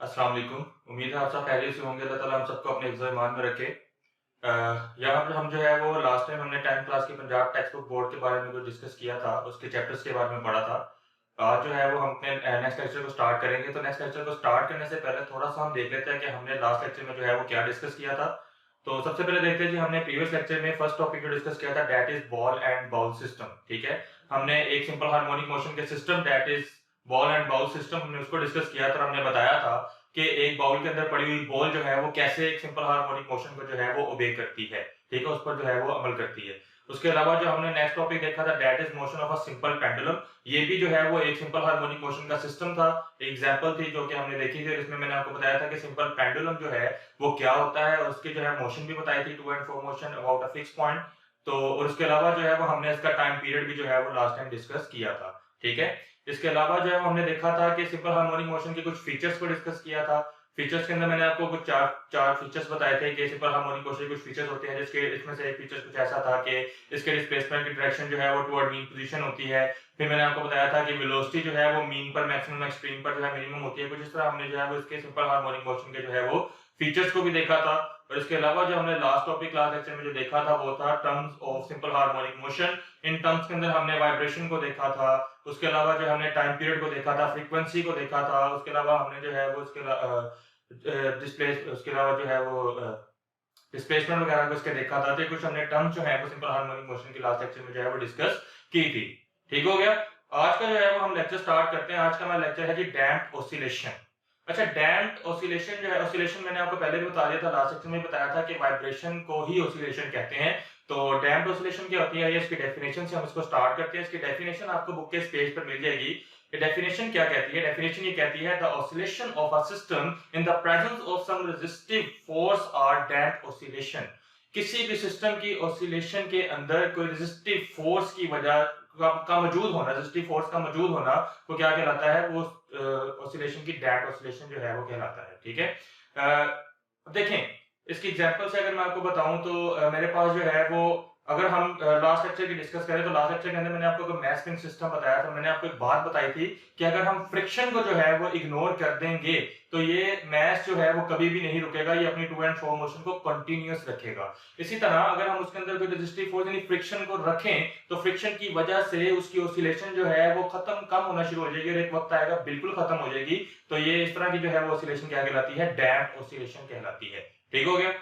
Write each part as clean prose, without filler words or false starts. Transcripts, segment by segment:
अस्सलाम वालेकुम। उम्मीद है आप सब खैरियत से होंगे। अल्लाह ताला हम सबको अपने हिफ्ज़ ईमान में रखे। यहाँ पे हम जो है वो लास्ट टाइम हमने 10th क्लास की पंजाब टेक्स्ट बुक बोर्ड के बारे में कुछ डिस्कस किया था, उसके चैप्टर्स के बारे में पढ़ा था। आज जो है वो हम अपने नेक्स्ट लेक्चर को स्टार्ट करेंगे। तो नेक्स्ट लेक्चर को स्टार्ट करने से पहले थोड़ा-सा हम देख लेते हैं कि हमने लास्ट लेक्चर में जो है वो क्या डिस्कस किया था। तो सबसे पहले देखते हैं जी, हमने प्रीवियस लेक्चर में फर्स्ट टॉपिक जो डिस्कस किया था that is ball and bowl system, ठीक है? हमने एक सिंपल हार्मोनिक मोशन के system that is ball and bowl system हमने उसको डिस्कस किया था और हमने बताया था कि एक बाउल के अंदर पड़ी हुई बॉल जो है वो कैसे एक सिंपल हार्मोनिक मोशन को जो है वो ओबे करती है, ठीक है? उस पर जो है वो अमल करती है। उसके अलावा जो हमने नेक्स्ट टॉपिक देखा था that is motion of a simple pendulum. ये भी जो है वो एक सिंपल हार्मोनिक मोशन का सिस्टम था। एग्जांपल थी जो कि हमने देखी थी और इसमें मैंने आपको बताया था कि सिंपल पेंडुलम जो है वो क्या होता है और उसकी जो है मोशन भी बताई थी, to and fro motion about a fixed point. तो और उसके अलावा जो है वो हमने इसका टाइम पीरियड भी जो है वो लास्ट टाइम डिस्कस किया था, ठीक है? इसके अलावा जो है वो हमने देखा था कि सिंपल हार्मोनिक मोशन के कुछ फीचर्स को डिस्कस किया था। फीचर्स के अंदर मैंने आपको कुछ चार चार फीचर्स बताए थे कि सिंपल हार्मोनिक मोशन के कुछ फीचर्स होते हैं, जिसके इसमें से एक फीचर कुछ ऐसा था कि इसके डिस्प्लेसमेंट की डायरेक्शन जो है वो टुवर्ड मीन पोजीशन होती है। फिर मैंने आपको बताया था कि वेलोसिटी जो है वो मीन पर मैक्सिमम, एक्सट्रीम पर जो है मिनिमम होती है। कुछ इस तरह हमने जो है वो इसके सिंपल हार्मोनिक मोशन के जो है वो फीचर्स को भी देखा था। और इसके अलावा जो हमने लास्ट टॉपिक क्लास लेक्चर में जो देखा था वो था terms of simple harmonic motion. In terms के अंदर हमने वाइब्रेशन को देखा था। उसके अलावा जो हमने टाइम पीरियड को देखा था, फ्रीक्वेंसी को देखा था। उसके अलावा हमने जो है वो उसके अलावा जो है वो डिस्प्लेसमेंट वगैरह को इसके देखा था। तो कुछ हमने टर्म्स जो है वो सिंपल हार्मोनिक मोशन के लास्ट लेक्चर में जो है वो डिस्कस की थी। ठीक हो गया? आज का जो है वो हम लेक्चर स्टार्ट करते हैं। आज का हमारा लेक्चर है जी डैम्प्ड ऑसिलेशन। अच्छा, डैम्प्ड ऑसिलेशन जो है, ऑसिलेशन मैंने आपको पहले भी बता दिया था, लास्ट लेक्चर में बताया था कि वाइब्रेशन को ही ऑसिलेशन कहते हैं। तो डैम्प्ड ऑसिलेशन क्या होती है, ये इसकी डेफिनेशन से हम इसको स्टार्ट करते हैं। इसकी डेफिनेशन आपको बुक के इस पेज पर मिल जाएगी। ये डेफिनेशन क्या कहती है? डेफिनेशन ये कहती है the oscillation of a system in the presence of some resistive force are damped oscillation. किसी भी सिस्टम की ऑसिलेशन के अंदर कोई रेजिस्टिव फोर्स की वजह का मौजूद होना, रेजिस्टिव फोर्स का मौजूद होना, वो क्या कहलाता है? वो ऑसिलेशन की डैम्प्ड ऑसिलेशन जो है वो कहलाता है, ठीक है? देखें, इसकी एग्जांपल से अगर मैं आपको बताऊं तो मेरे पास जो है वो, अगर हम लास्ट लेक्चर की डिस्कस करें तो लास्ट लेक्चर के अंदर मैंने आपको एक मैथ स्प्रिंग सिस्टम बताया था। मैंने आपको एक बात बताई थी कि अगर हम फ्रिक्शन को जो है वो इग्नोर कर देंगे तो ये मैथ जो है वो कभी भी नहीं रुकेगा, ये अपनी टू एंड फ्रो मोशन को कंटिन्यूअस रखेगा। इसी तरह अगर हम उसके अंदर कोई रेजिस्टिव फोर्स यानी फ्रिक्शन को रखें तो फ्रिक्शन की वजह से उसकी ऑसिलेशन जो है वो खत्म कम होना शुरू हो जाएगी और एक वक्त आएगा बिल्कुल खत्म हो जाएगी। तो ये इस तरह की जो है वो ऑसिलेशन क्या कहलाती है? डैम्प्ड ऑसिलेशन कहलाती है। ठीक हो गया?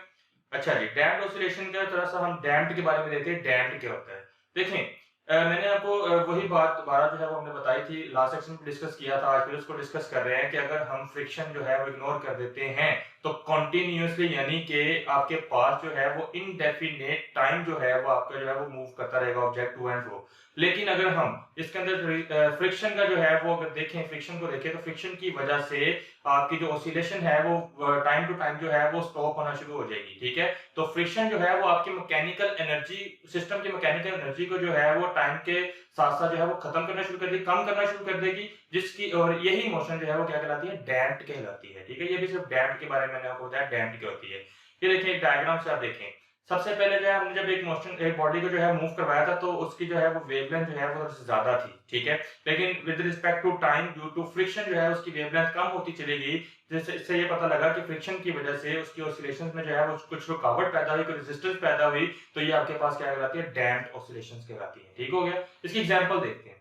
अच्छा जी, डैम्प्ड ऑसिलेशन का थोड़ा सा हम डैम्प्ड के बारे में देखते हैं। डैम्प्ड क्या होता है? देखें, मैंने आपको वही बात दोबारा जो है वो हमने बताई थी, लास्ट सेक्शन में डिस्कस किया था, आज फिर उसको डिस्कस कर रहे हैं कि अगर हम फ्रिक्शन जो है वो इग्नोर कर देते हैं तो कंटिन्यूअसली, यानी कि आपके पास जो है वो इनडेफिनेट टाइम जो है वो आपका जो है वो मूव करता रहेगा ऑब्जेक्ट टू एंड फ्रो। लेकिन अगर हम इसके अंदर फ्रिक्शन का जो है वो अगर देखें, फ्रिक्शन को देखें, तो फ्रिक्शन की वजह से आपकी जो ऑसिलेशन है वो टाइम टू टाइम जो है वो स्टॉप होना शुरू हो जाएगी, ठीक है? तो फ्रिक्शन जो है वो आपकी मैकेनिकल एनर्जी, सिस्टम की मैकेनिकल एनर्जी को जो है वो टाइम के साथ साथ जो है वो खत्म करना शुरू कर देगी, कम करना शुरू कर देगी, जिसकी और यही मोशन जो है वो क्या कहलाती है? डैम्प्ड कहलाती है, ठीक है? ये भी सिर्फ डैम्प्ड के बारे में मैंने आपको बताया डैम्प्ड क्या होती है। ये देखिए, एक डायग्राम से आप देखें। सबसे पहले जो है हमने जब एक मोशन, एक बॉडी को जो है मूव करवाया था तो उसकी जो है वो वेवलेंथ जो है वो ज्यादा थी, ठीक है? लेकिन with respect to time, due to friction जो है उसकी वेवलेंथ कम होती चली गई। जैसे इससे ये पता लगा कि फ्रिक्शन की वजह से उसकी ऑसिलेशंस में जो है वो कुछ रुकावट पैदा हुई, कुछ रेजिस्टेंस पैदा हुई। तो ये आपके पास क्या कहलाती है? डैम्प्ड ऑसिलेशंस कहलाती है। ठीक हो गया? इसकी एग्जांपल देखते हैं।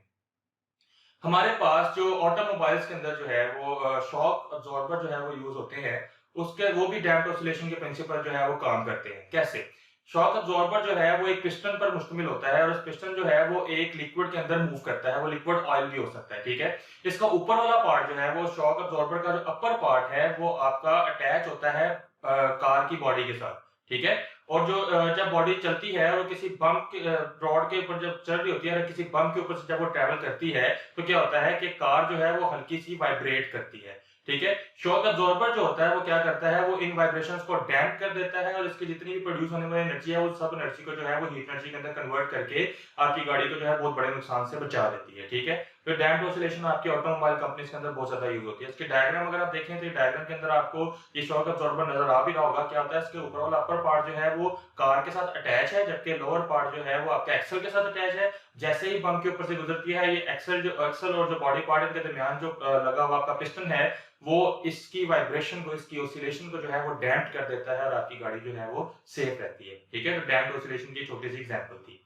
हमारे पास जो ऑटोमोबाइल्स के अंदर जो है वो शॉक अब्जॉर्बर जो है वो यूज होते हैं, उसके वो भी डैम्प्ड ऑसिलेशन के प्रिंसिपल जो है वो काम करते हैं। कैसे? शॉक अब्जॉर्बर जो है वो एक पिस्टन पर मुश्तमिल होता है और उस पिस्टन जो है वो एक लिक्विड के अंदर मूव करता है। वो लिक्विड ऑयल भी हो सकता है, ठीक है? इसका ऊपर वाला पार्ट जो है वो शॉक अब्जॉर्बर का जो अपर पार्ट है वो आपका अटैच होता है कार की बॉडी के साथ, ठीक है? और जो जब बॉडी चलती है और किसी बम्प के रॉड के ऊपर जब चल रही होती है और किसी बम्प के ऊपर से जब वो ट्रैवल करती है तो क्या होता है कि कार जो है वो हल्की सी वाइब्रेट करती है, ठीक है? शॉक अब्जॉर्बर जो होता है वो क्या करता है? वो इन वाइब्रेशंस को डैम्प कर देता है और इसकी जितनी भी प्रोड्यूस होने वाली एनर्जी है वो सब एनर्जी को जो है वो हीट एनर्जी के अंदर कन्वर्ट करके आपकी गाड़ी को जो है बहुत बड़े नुकसान से बचा देती है, ठीक है? तो डैम्प्ड ऑसिलेशन आपकी ऑटोमोबाइल कंपनीज के अंदर बहुत ज्यादा यूज होती है। इसके डायग्राम अगर आप देखें तो डायग्राम के अंदर आपको ये शॉक अब्जॉर्बर नजर आ भी रहा होगा। क्या होता है, इसके ऊपर वाला अपर पार्ट जो है वो कार के साथ अटैच है, जबकि लोअर पार्ट जो है वो आपके एक्सल के साथ अटैच है। जैसे ही बम के ऊपर से गुजरती है, ये एक्सल और जो बॉडी पार्ट इनके दरमियान जो लगा हुआ आपका पिस्टन है, वो इसकी वाइब्रेशन को, इसकी ऑसिलेशन को जो है वो डैम्प कर देता है और आपकी गाड़ी जो है वो सेफ रहती है। ठीक है, तो डैम्प्ड ऑसिलेशन की छोटी सी एग्जांपल थी।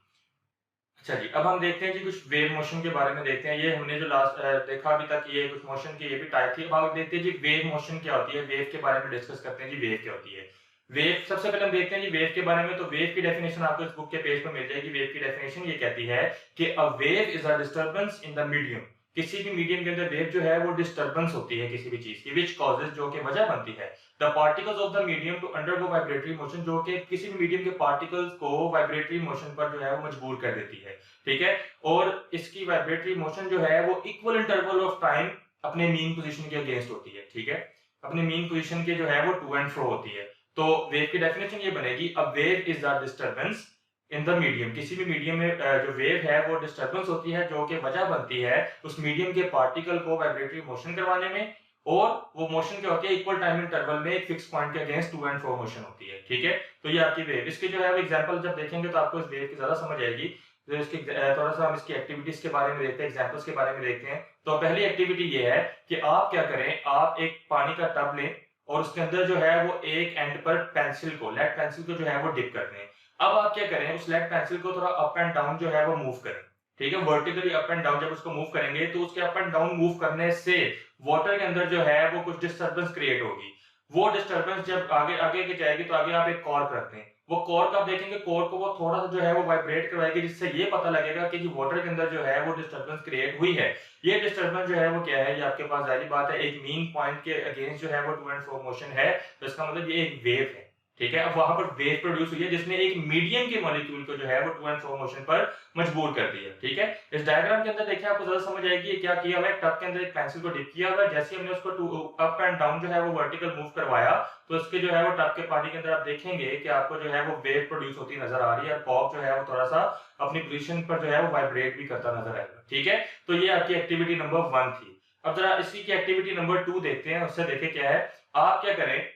अच्छा जी, अब हम देखते हैं जी कुछ वेव मोशन के बारे में देखते हैं। ये हमने जो लास्ट देखा अभी तक, ये कुछ मोशन की ये भी टाइप थी। अब आगे देखते हैं जी वेव मोशन क्या होती है, वेव के बारे में डिस्कस करते हैं जी वेव क्या होती है। वेव, सबसे पहले हम देखते हैं जी वेव के बारे में। तो वेव की डेफिनेशन आपको इस बुक के पेज पर मिल जाएगी। वेव की डेफिनेशन ये कहती है कि a wave is a disturbance in the medium. किसी भी मीडियम के अंदर वेव जो है वो डिस्टर्बेंस होती है किसी भी चीज की, विच कॉजेज, जो कि वजह बनती है the particles of the medium to undergo vibratory motion, जो कि किसी भी मीडियम के पार्टिकल्स को वाइब्रेटरी मोशन पर जो है वो मजबूर कर देती है। ठीक है, और इसकी वाइब्रेटरी मोशन जो है वो इक्वल इंटरवल ऑफ टाइम अपने मीन पोजीशन के अगेंस्ट होती है। ठीक है, अपने मीन पोजीशन के जो है वो टू एंड फ्रो होती है। तो वेव की डेफिनेशन ये बनेगी, a wave is the disturbance in the medium. किसी भी मीडियम में जो वेव है वो डिस्टर्बेंस होती है, जो कि वजह बनती है उस मीडियम के पार्टिकल को वाइब्रेटरी मोशन करवाने में, और वो मोशन क्या होती है, इक्वल टाइम इंटरवल में एक फिक्स पॉइंट के against to and fro motion होती है। ठीक है, तो ये आपकी वेव, इसके जो है वो एग्जांपल जब देखेंगे तो आपको इस वेव की ज्यादा समझ आएगी। तो इसकी थोड़ा सा हम इसकी एक्टिविटीज के बारे में देखते हैं, एग्जांपल्स के बारे में देखते हैं। तो पहली एक्टिविटी ये है कि आप क्या करें, आप एक पानी का टब लें और उसके अंदर जो है वो एक एंड पर पेंसिल को, लेड पेंसिल को जो है वो डिप कर दें। अब आप क्या करें, उस लेड पेंसिल को थोड़ा अप एंड डाउन जो है वो मूव करें। ठीक है, वर्टिकली अप एंड डाउन जब उसको मूव करेंगे तो उसके अप एंड डाउन मूव करने से वाटर के अंदर जो है वो कुछ डिस्टर्बेंस क्रिएट होगी। वो डिस्टर्बेंस जब आगे आगे के जाएगी तो आगे आप एक कॉर्क रखते हैं, वो कॉर्क आप देखेंगे, कॉर्क को वो थोड़ा सा जो है वो वाइब्रेट करवाएगी, जिससे ये पता लगेगा कि वाटर के अंदर जो है वो डिस्टर्बेंस क्रिएट हुई है। ये डिस्टर्बेंस जो है वो क्या है, ये आपके पास जाहिर बात है एक मीन पॉइंट के अगेंस्ट जो है वो टू एंड फ्रो मोशन है, तो इसका मतलब ये एक वेव है। ठीक है, अब वहां पर वेव प्रोड्यूस हुई है जिसने एक मीडियम के मॉलिक्यूल को जो है वो टू एंड फ्रो मोशन पर मजबूर कर दिया। ठीक है, इस डायग्राम के अंदर देखिए आपको ज्यादा समझ आएगी ये क्या किया हुआ है। टब के अंदर एक पेंसिल को डिप किया हुआ है, जैसे हमने उसको अप एंड डाउन जो है वो वर्टिकल मूव करवाया, तो उसके जो है वो टब के पानी के अंदर आप देखेंगे कि आपको जो है वो वेव प्रोड्यूस होती नजर आ रही है, और कॉर्क जो है वो थोड़ा सा अपनी पोजीशन पर जो है वो वाइब्रेट भी करता नजर आएगा। ठीक है, तो ये आपकी एक्टिविटी नंबर 1 थी। अब जरा इसी की एक्टिविटी नंबर 2 देखते हैं, उससे देखें क्या है। आप क्या करें,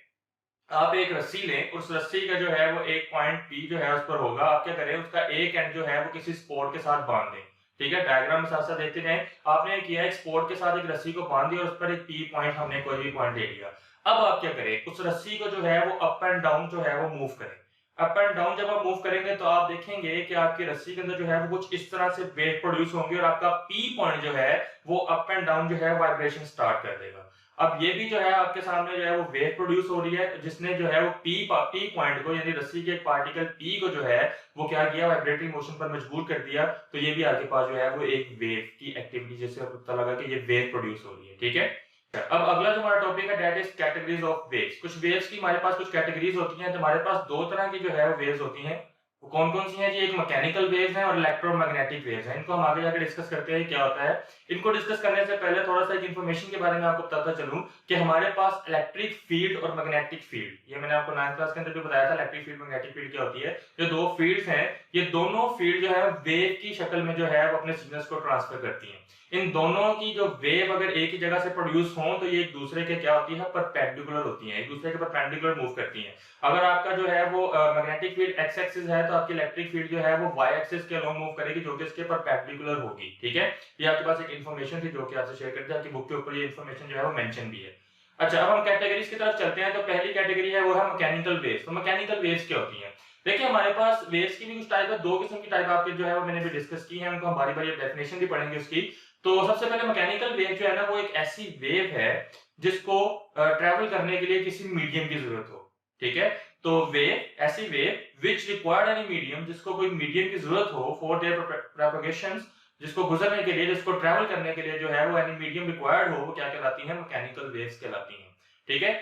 आप एक रस्सी लें, उस रस्सी का जो है वो एक पॉइंट पी जो है उस पर होगा। आप क्या करें, उसका एक एंड जो है वो किसी स्पोर्ट के साथ बांध दें। ठीक है, डायग्राम में साथ साथ देखते जाएं। आपने किया एक स्पोर्ट के साथ एक रस्सी को बांध दिया और उस पर एक पी पॉइंट, हमने कोई भी पॉइंट ले लिया। अब आप क्या करें, उस रस्सी को जो है वो अप एंड डाउन जो है वो मूव करें। अप एंड डाउन जब आप मूव करेंगे तो आप देखेंगे कि आपकी रस्सी के अंदर जो है वो कुछ इस तरह से वेव प्रोड्यूस होंगे, और आपका पी पॉइंट जो है वो अप एंड डाउन जो है वाइब्रेशन स्टार्ट कर देगा। अब ये भी जो है आपके सामने जो है वो वेव प्रोड्यूस हो रही है, जिसने जो है वो पी पॉइंट को, यानी रस्सी के पार्टिकल पी को जो है वो क्या किया, वाइब्रेटरी मोशन पर मजबूर कर दिया। तो ये भी आपके पास जो है वो एक वेव की एक्टिविटी, जैसे पता लगा कि ये वेव प्रोड्यूस हो रही है। ठीक है, अब अगला जो हमारा टॉपिक है that is categories of waves. कुछ वेव्स की हमारे पास कुछ कैटेगरीज होती हैं। तो हमारे पास दो तरह की जो है वेव्स होती हैं। वो कौन कौन सी हैं जी, एक मैकेनिकल वेव्स हैं और इलेक्ट्रोमैग्नेटिक वेव्स हैं। इनको हम आगे जाकर डिस्कस करते हैं क्या होता है। इनको डिस्कस करने से पहले थोड़ा सा एक इन्फॉर्मेशन के बारे में आपको बताता चलूं कि हमारे पास इलेक्ट्रिक फील्ड और मैग्नेटिक फील्ड, ये मैंने आपको 9th क्लास के अंदर भी बताया था, इलेक्ट्रिक फील्ड मैग्नेटिक फील्ड क्या होती है। ये दो फील्ड्स हैं, ये दोनों फील्ड जो है वेव की शक्ल में जो है वो अपने सिग्नल्स को ट्रांसफर करती हैं। इन दोनों की जो वेव अगर एक ही जगह से प्रोड्यूस हो तो ये एक दूसरे के क्या होती है, परपेंडिकुलर होती है, एक दूसरे के परपेंडिकुलर मूव करती हैं। अगर आपका जो है वो मैग्नेटिक फील्ड एक्स एक्सिस है तो आपकी इलेक्ट्रिक फील्ड जो है वो वाई एक्सिस के अलोंग मूव करेगी, जो कि इसके परपेंडिकुलर होगी। ठीक है, ये आपके पास एक इन्फॉर्मेशन थी जो कि आपसे शेयर करते हैं, आपकी बुक के ऊपर ये इन्फॉर्मेशन जो है वो मेंशन भी है। अच्छा, अब हम कैटेगरीज की तरफ चलते हैं। तो पहली कैटेगरी है वो है मैकेनिकल वेव्स। तो मैकेनिकल वेव्स क्या होती हैं, देखिए हमारे पास वेव्स की भी कुछ टाइप है, दो किस्म की टाइप आपके जो है वो मैंने भी डिस्कस की है, उनको हम बारी बारी डेफिनेशन भी पढ़ेंगे उसकी। तो सबसे पहले मैकेनिकल वेव जो है ना वो एक ऐसी वेव है जिसको ट्रैवल करने के लिए किसी मीडियम की जरूरत हो। ठीक है, तो वेव, ऐसी wave which required any medium, जिसको कोई मीडियम की जरूरत हो फॉर देयर प्रोपगेशन, जिसको गुजरने के लिए, जिसको ट्रैवल करने के लिए जो है वो एनी मीडियम रिक्वायर्ड हो, वो क्या कहलाती है, मैकेनिकल वेव्स कहलाती हैं। ठीक है,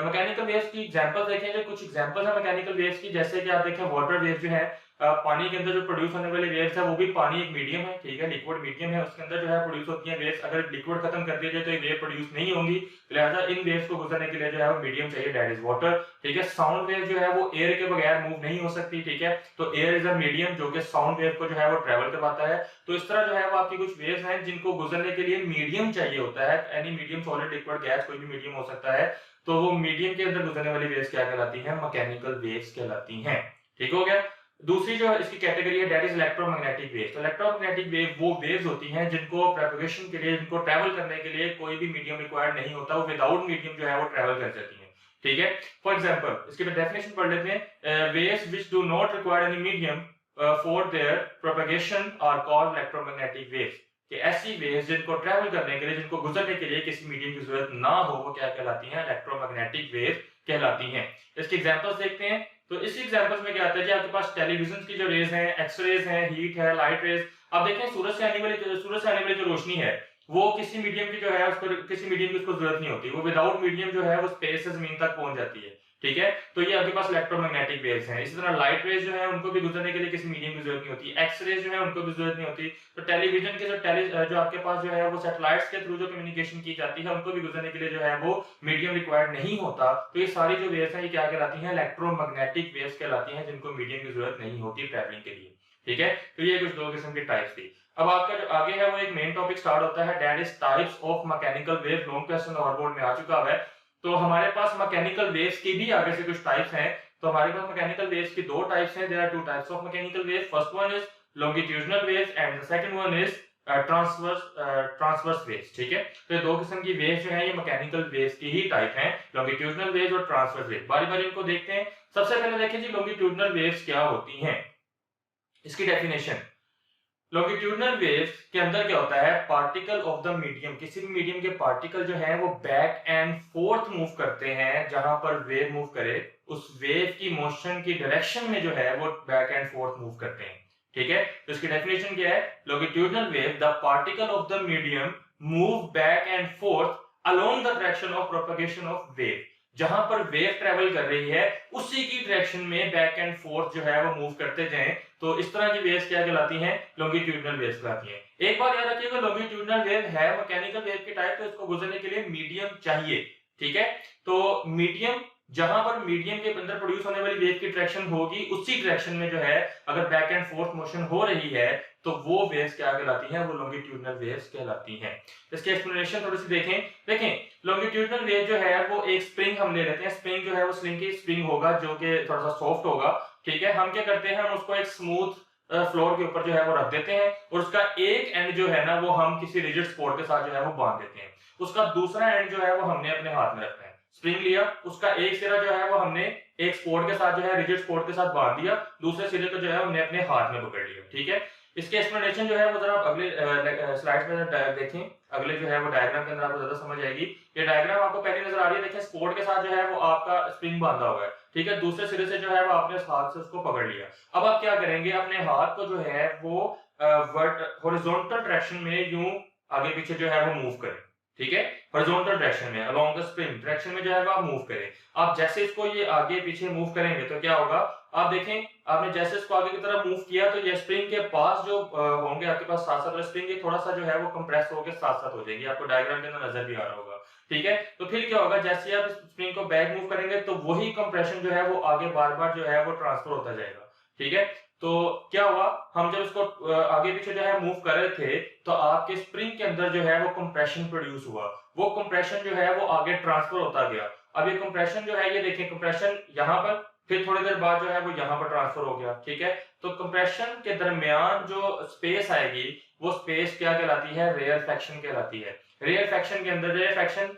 मैकेनिकल वेव्स की एग्जांपल्स देखें, जो कुछ एग्जांपल्स हैं मैकेनिकल वेव्स की, जैसे कि आप देखें वाटर वेव जो है, पानी के अंदर जो प्रोड्यूस होने वाली वेव्स है वो भी पानी एक मीडियम है, ठीक है, लिक्विड मीडियम है, उसके अंदर जो है प्रोड्यूस होती है वेव्स। अगर लिक्विड खत्म कर दिया जाए तो ये वेव प्रोड्यूस नहीं होंगी, लिहाजा इन वेव्स को गुजरने के लिए जो है वो मीडियम चाहिए, दैट इज वाटर, ठीक है। साउंड वेव जो है वो एयर के बगैर मूव नहीं हो सकती, ठीक है, तो एयर इज अ मीडियम जो कि साउंड वेव को जो है वो ट्रेवल करवाता है। तो इस तरह जो है वो आपकी कुछ वेव्स हैं जिनको गुजरने के लिए मीडियम चाहिए होता है, any medium, solid, liquid, gas, कोई भी मीडियम हो सकता है। तो वो मीडियम के अंदर गुजरने वाली वेव्स क्या कहलाती हैं? मैकेनिकल वेव्स कहलाती हैं, ठीक हो गया। दूसरी जो इसकी कैटेगरी है दैट इज इलेक्ट्रोमैग्नेटिक वेव्स। तो इलेक्ट्रोमैग्नेटिक वेव वो वेव्स होती हैं जिनको प्रोपगेशन के लिए, जिनको ट्रैवल करने के लिए कोई भी मीडियम रिक्वायर्ड नहीं होता, वो विदाउट मीडियम जो है वो ट्रैवल कर जाती हैं, ठीक है। फॉर एग्जांपल इसकी डेफिनेशन पढ़ लेते हैं। Waves which do not require any medium for their propagation are called electromagnetic waves. कि ऐसी वेव्स जिनको ट्रैवल करने के लिए, जिनको गुजरने के लिए किसी मीडियम की जरूरत ना हो, वो क्या कहलाती हैं? इलेक्ट्रोमैग्नेटिक वेव कहलाती हैं। इसके एग्जांपल्स देखते हैं। तो इस एग्जांपल्स में क्या आता है कि आपके पास टेलीविजन की जो रेज हैं, एक्सरेज हैं, हीट है, लाइट रेज। अब देखें सूरज से आने वाली जो रोशनी है वो किसी मीडियम की जो है उस पर, किसी मीडियम की उसको जरूरत नहीं होती, वो विदाउट मीडियम जो है वो स्पेस से जमीन तक पहुंच जाती है, ठीक है। तो ये आपके पास इलेक्ट्रोमैग्नेटिक वेव्स हैं। इसी तरह लाइट रेज जो है उनको भी गुजरने के लिए किसी मीडियम की जरूरत नहीं होती, एक्स रेज जो है उनको भी जरूरत नहीं होती। तो टेलीविजन के जो आपके पास जो है वो सैटेलाइट्स के थ्रू जो कम्युनिकेशन की जाती है उनको भी गुजरने के लिए जो है वो मीडियम रिक्वायर्ड नहीं होता। तो ये सारी जो वेव्स हैं ये क्या कहलाती हैं? इलेक्ट्रोमैग्नेटिक वेव्स कहलाती हैं, जिनको मीडियम की जरूरत नहीं होती ट्रैवलिंग के लिए, ठीक है। तो ये कुछ दो किस्म की टाइप्स थी। अब आपका जो आगे है वो एक मेन टॉपिक स्टार्ट होता है, that is types of mechanical wave. Long question और बोर्ड में आ चुका है। तो हमारे पास मैकेनिकल वेव्स की भी आगे से कुछ टाइप्स हैं। तो हमारे पास मैकेनिकल वेव्स की दो टाइप्स हैं। There are two types of mechanical waves. First one is longitudinal waves and the second one is transverse waves, ठीक है। तो ये दो किस्म की वेव्स जो हैं ये मैकेनिकल वेव्स की ही टाइप हैं, लॉन्गिट्यूडिनल वेव्स और ट्रांसवर्स वेव्स। बारी-बारी इनको देखते हैं। सबसे पहले देखें जी लॉन्गिट्यूडिनल वेव्स क्या होती हैं, इसकी डेफिनेशन। लॉन्गिट्यूडिनल वेव्स के अंदर क्या होता है? पार्टिकल ऑफ द मीडियम, किसी भी मीडियम के पार्टिकल जो है वो बैक एंड फोर्थ मूव करते हैं। जहां पर वेव मूव करे उस वेव की मोशन की डायरेक्शन में जो है वो बैक एंड फोर्थ मूव करते हैं, ठीक है। तो इसकी डेफिनेशन क्या है? Longitudinal wave, the particle of the medium move back and fourth along the direction of propagation of wave. जहां पर वेव ट्रेवल कर रही है उसी की डायरेक्शन में बैक एंड फोर्थ जो है वो मूव करते जाएं। तो इस तरह की वेव्स क्या कहलाती हैं? लॉन्गिट्यूडिनल वेव्स कहलाती हैं। एक बात याद रखिएगा, लॉन्गिट्यूडिनल वेव है मैकेनिकल वेव की टाइप, तो इसको गुजरने के लिए मीडियम चाहिए, ठीक है। तो मीडियम, जहां पर मीडियम के अंदर प्रोड्यूस होने वाली वेव की डायरेक्शन होगी उसी डायरेक्शन में जो है अगर बैक एंड फोर्थ मोशन हो रही है तो वो वेव्स क्या कहलाती हैं? वो लॉन्गिट्यूडिनल वेव्स कहलाती हैं। इसकी एक्सप्लेनेशन थोड़ी सी देखें लॉन्गिट्यूडिनल वेव जो है वो एक स्प्रिंग हम ले लेते हैं। स्प्रिंग जो है वो स्लिंग की स्प्रिंग होगा जो कि थोड़ा सा सॉफ्ट होगा, ठीक है। हम क्या करते हैं? हम उसको एक स्मूथ फ्लोर के ऊपर जो है वो रख देते हैं और उसका एक एंड जो है ना वो हम किसी रिजिड स्पोर्ट के साथ जो है वो बांध देते हैं। उसका दूसरा एंड जो है वो हमने अपने हाथ में रखना है। स्प्रिंग लिया, उसका एक सिरा जो है वो हमने एक स्पोर्ट के साथ जो है रिजिड स्पोर्ट के साथ बांध दिया, दूसरे सिरे को जो है हमने अपने हाथ में पकड़ लिया, ठीक है। इसके एक्सप्लेनेशन जो है वो जरा अगले स्लाइड्स में देखें। अगले जो है वो डायग्राम के अंदर आपको ज्यादा समझ आएगी। ये डायग्राम आपको पहले नजर आ रही है, देखें स्पोर्ट के साथ जो है वो आपका स्प्रिंग बांधा हुआ है, ठीक है। दूसरे सिरे से जो है वो आपने हाथ से उसको पकड़ लिया। अब आप क्या करेंगे? अपने हाथ को जो है वो हॉरिजॉन्टल डायरेक्शन में यूं आगे पीछे जो है वो मूव करें, ठीक है। हॉरिजॉन्टल डायरेक्शन में अलोंग द स्प्रिंग डायरेक्शन में जो है वो आप मूव करें। आप जैसे इसको ये आगे पीछे मूव करेंगे तो क्या होगा? आप देखें, आपने जैसे इसको आगे की तरफ मूव किया तो ये स्प्रिंग के पास जो होंगे आपके पास साथ साथ स्प्रिंग के थोड़ा सा जो है वो कंप्रेस होकर साथ साथ हो जाएंगे। आपको डायग्राम के अंदर नजर भी आ रहा होगा, ठीक है। तो फिर क्या होगा? जैसे आप स्प्रिंग को बैक मूव करेंगे तो वही कंप्रेशन जो है वो आगे बार बार जो है वो ट्रांसफर होता जाएगा, ठीक है। तो क्या हुआ? हम जब इसको आगे पीछे जो है मूव कर रहे थे तो आपके स्प्रिंग के अंदर जो है वो कंप्रेशन प्रोड्यूस हुआ। वो कंप्रेशन जो है वो आगे ट्रांसफर होता गया। अब ये कंप्रेशन जो है, ये देखिए कंप्रेशन यहाँ पर, फिर थोड़ी देर बाद जो है वो यहाँ पर ट्रांसफर हो गया, ठीक है। तो कंप्रेशन के दरमियान जो स्पेस आएगी वो स्पेस क्या कहलाती है? रेयरफैक्शन कहलाती है। रेयरफैक्शन के अंदर रेयरफैक्शन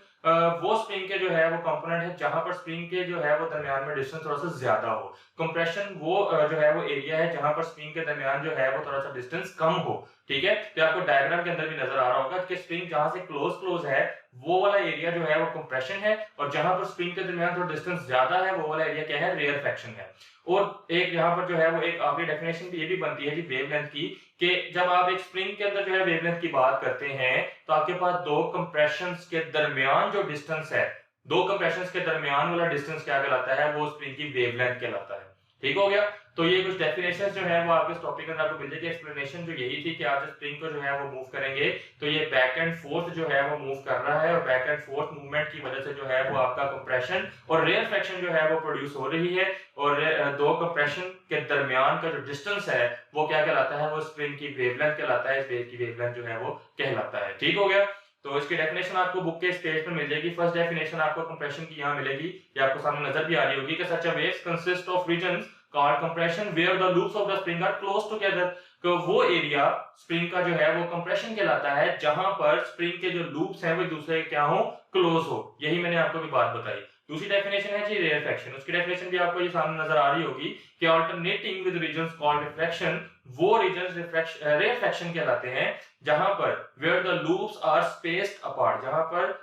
वो स्प्रिंग के जो है वो कंपोनेंट है जहां पर स्प्रिंग के जो है वो दरमियान में डिस्टेंस थोड़ा सा ज्यादा हो। कंप्रेशन वो जो है वो एरिया है जहां पर स्प्रिंग के दरमियान जो है वो थोड़ा सा डिस्टेंस कम हो, ठीक है। तो आपको डायग्राम के अंदर भी नजर आ रहा होगा कि स्प्रिंग जहां से क्लोज है वो वाला एरिया जो है वो कंप्रेशन है और जहां पर स्प्रिंग के दरमियान थोड़ा डिस्टेंस ज्यादा है वो वाला एरिया क्या है? रेयरफैक्शन है। और एक यहाँ पर जो है वो एक आखिरी डेफिनेशन भी ये भी बनती है जी वेवलेंथ की, कि जब आप एक स्प्रिंग के अंदर जो है वेवलेंथ की बात करते हैं तो आपके पास दो कंप्रेशंस के दरमियान जो डिस्टेंस है, दो कंप्रेशंस के दरमियान वाला डिस्टेंस क्या कहलाता है? वो स्प्रिंग की वेवलेंथ कहलाता है, ठीक हो गया। तो ये कुछ डेफिनेशन जो है वो आपके इस टॉपिक के अंदर आपको मिल जाएगी। एक्सप्लेनेशन जो यही थी कि आप जब स्प्रिंग को जो है वो मूव करेंगे तो ये बैक एंड फोर्थ जो है वो मूव कर रहा है और बैक एंड फोर्थ मूवमेंट की वजह से जो है वो आपका कंप्रेशन और रेयर फ्रैक्शन जो है वो प्रोड्यूस हो रही है और दो कंप्रेशन के दरमियान का जो डिस्टेंस है वो क्या कहलाता है, वो स्प्रिंग की वेवलेंथ कहलाता है। इस वेव की वेवलेंथ जो है वो कहलाता है। ठीक हो गया। तो इसकी डेफिनेशन आपको बुक के इस पेज पर मिल जाएगी। फर्स्ट डेफिनेशन आपको कंप्रेशन की यहाँ मिलेगी, ये आपको सामने नजर भी आ रही होगी कि such a waves consist of regions called compression where the loops of the spring are close together. तो वो एरिया स्प्रिंग का जो है वो कंप्रेशन कहलाता है जहां पर स्प्रिंग के जो लूप्स हैं वो एक दूसरे के क्या हो, क्लोज हो। यही मैंने आपको भी बात बताई। दूसरी डेफिनेशन है जी रेयरफैक्शन। उसकी डेफिनेशन भी आपको ये सामने नजर आ रही होगी कि alternating with regions called refraction, वो रीजंस रेयरफैक्शन कहलाते हैं जहां पर where the loops are spaced apart, जहां पर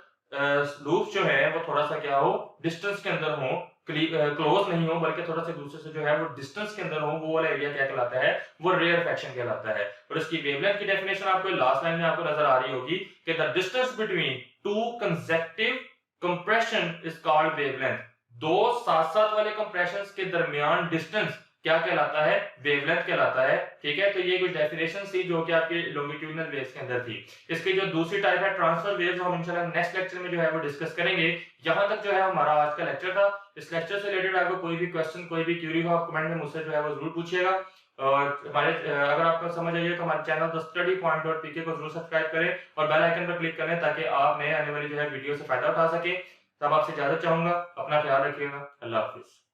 लूप्स जो है वो थोड़ा सा क्या हो, डिस्टेंस के अंदर हो, क्लोज नहीं हो बल्कि थोड़ा सा दूसरे से जो है वो डिस्टेंस के अंदर हो, वो वाला एरिया क्या कहलाता है, वो रेयरफैक्शन कहलाता है। और इसकी वेवलेंथ की डेफिनेशन आपको लास्ट लाइन में आपको नजर आ रही होगी कि the distance between two consecutive compression is called wavelength. दो साथ साथ वाले कंप्रेशंस के दरमियान डिस्टेंस क्या कहलाता है, वेवलेंथ कहलाता है। ठीक है। तो ये कुछ डेफिनेशन थी जो कि आपके लॉन्गिट्यूडिनल वेव्स के अंदर थी। इसकी जो दूसरी टाइप है ट्रांसफर वेव्स, हम इंशाल्लाह नेक्स्ट लेक्चर में जो है वो डिस्कस करेंगे। यहां तक जो है हमारा आज का लेक्चर था। इस लेक्चर से रिलेटेड आपको कोई भी क्वेश्चन, कोई भी क्यूरी हो, आप कमेंट में मुझसे जो है वो जरूर पूछिएगा। और हमारे अगर आपको समझ आई है तो हमारे channel the study point dot PK को जरूर सब्सक्राइब करें और बेल आइकन पर क्लिक करें ताकि आप नए आने वाली जो है वीडियो से फायदा उठा सके। तब आपसे इजाजत चाहूंगा। अपना ख्याल रखिएगा। अल्लाह हाफिज।